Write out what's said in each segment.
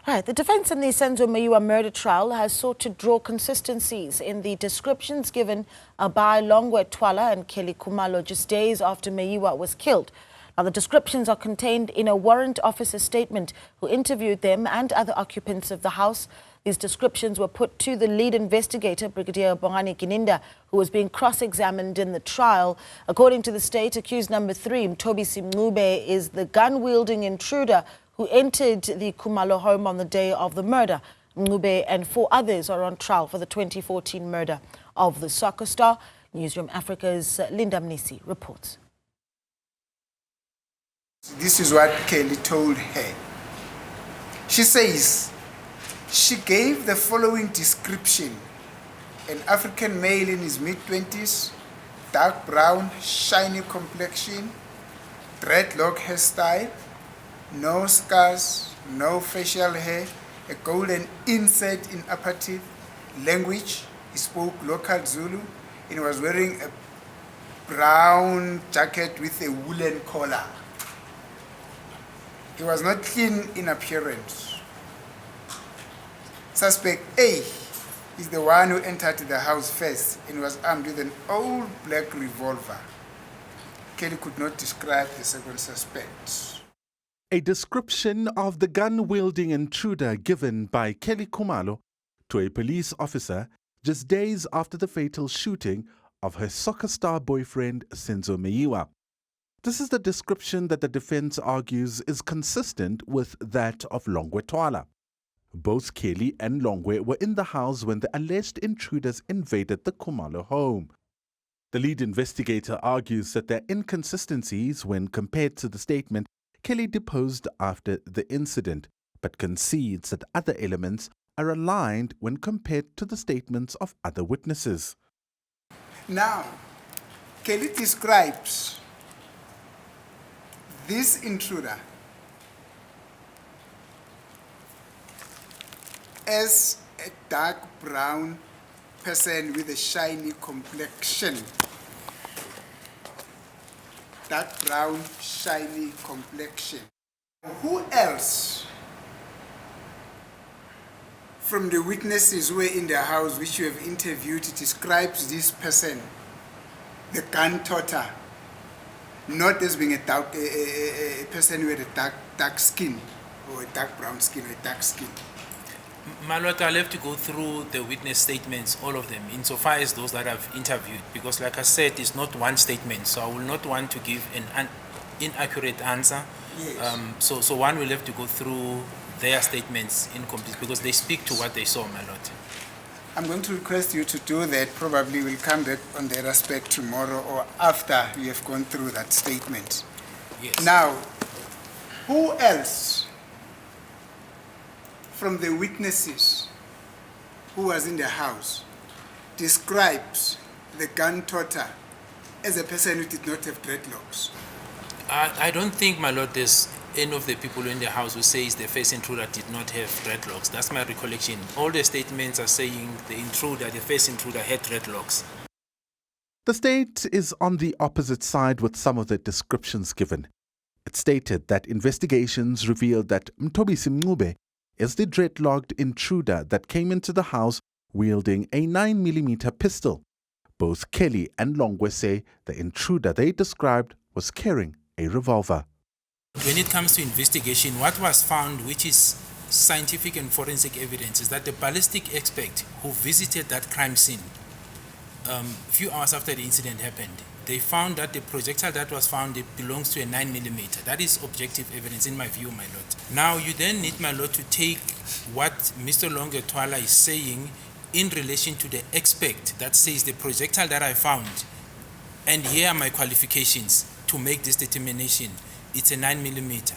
Right, the defense in the Senzo Meyiwa murder trial has sought to draw consistencies in the descriptions given by Longwe Twala and Kelly Khumalo just days after Meyiwa was killed. Now, the descriptions are contained in a warrant officer's statement who interviewed them and other occupants of the house. These descriptions were put to the lead investigator, Brigadier Bongani Gininda, who was being cross-examined in the trial. According to the state, accused number 3, Mthobisi Mncube, is the gun-wielding intruder who entered the Khumalo home on the day of the murder. Mncube and 4 others are on trial for the 2014 murder of the soccer star. Newzroom Afrika's Mnisi reports. This is what Kelly told her. She says she gave the following description: an African male in his mid-20s, dark brown, shiny complexion, dreadlock hairstyle, no scars, no facial hair, a golden insert in upper teeth. Language, he spoke local Zulu, and he was wearing a brown jacket with a woolen collar. He was not clean in appearance. Suspect A is the one who entered the house first and was armed with an old black revolver. Kelly could not describe the second suspect. A description of the gun-wielding intruder given by Kelly Khumalo to a police officer just days after the fatal shooting of her soccer star boyfriend Senzo Meyiwa. This is the description that the defense argues is consistent with that of Longwe Twala. Both Kelly and Longwe were in the house when the alleged intruders invaded the Khumalo home. The lead investigator argues that there are inconsistencies when compared to the statement Kelly deposed after the incident, but concedes that other elements are aligned when compared to the statements of other witnesses. Now, Kelly describes this intruder as a dark brown person with a shiny complexion. Dark brown, shiny complexion. Who else from the witnesses who were in the house which you have interviewed describes this person, the gun toter, not as being a person with a dark skin or a dark brown skin or a dark skin? Malot, I'll have to go through the witness statements, all of them, insofar as those that I've interviewed, because like I said, it's not one statement, so I will not want to give an inaccurate answer. Yes. So one will have to go through their statements in complete, because they speak to what they saw, Malot. I'm going to request you to do that. Probably we'll come back on that aspect tomorrow or after you have gone through that statement. Yes. Now, who else from the witnesses who was in the house describes the gun toter as a person who did not have dreadlocks? I don't think, my lord, there's any of the people in the house who says the first intruder did not have dreadlocks. That's my recollection. All the statements are saying the first intruder had dreadlocks. The state is on the opposite side with some of the descriptions given. It stated that investigations revealed that Mthobisi Mncube is the dreadlocked intruder that came into the house wielding a 9mm pistol. Both Kelly and Longwe say the intruder they described was carrying a revolver. When it comes to investigation, what was found, which is scientific and forensic evidence, is that the ballistic expert who visited that crime scene a few hours after the incident happened, they found that the projectile that was found, it belongs to a 9mm. That is objective evidence in my view, my lord. Now you then need, my lord, to take what Mr. Longwe Twala is saying in relation to the expert that says the projectile that I found, and here are my qualifications to make this determination. It's a 9mm.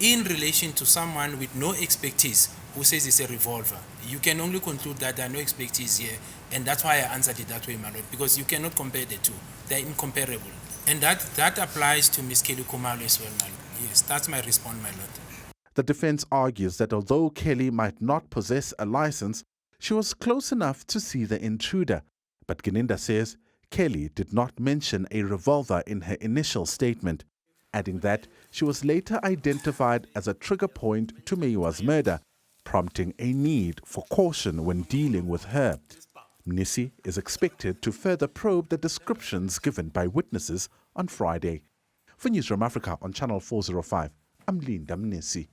In relation to someone with no expertise who says it's a revolver, you can only conclude that there are no expertise here, and that's why I answered it that way, my lord, because you cannot compare the two. They're incomparable. And that applies to Ms. Kelly Khumalo as well, my lord. Yes, that's my response, my lord. The defense argues that although Kelly might not possess a license, she was close enough to see the intruder. But Gininda says Kelly did not mention a revolver in her initial statement, adding that she was later identified as a trigger point to Meyiwa's murder, prompting a need for caution when dealing with her. Mnisi is expected to further probe the descriptions given by witnesses on Friday. For Newzroom Afrika on Channel 405, I'm Mnisi.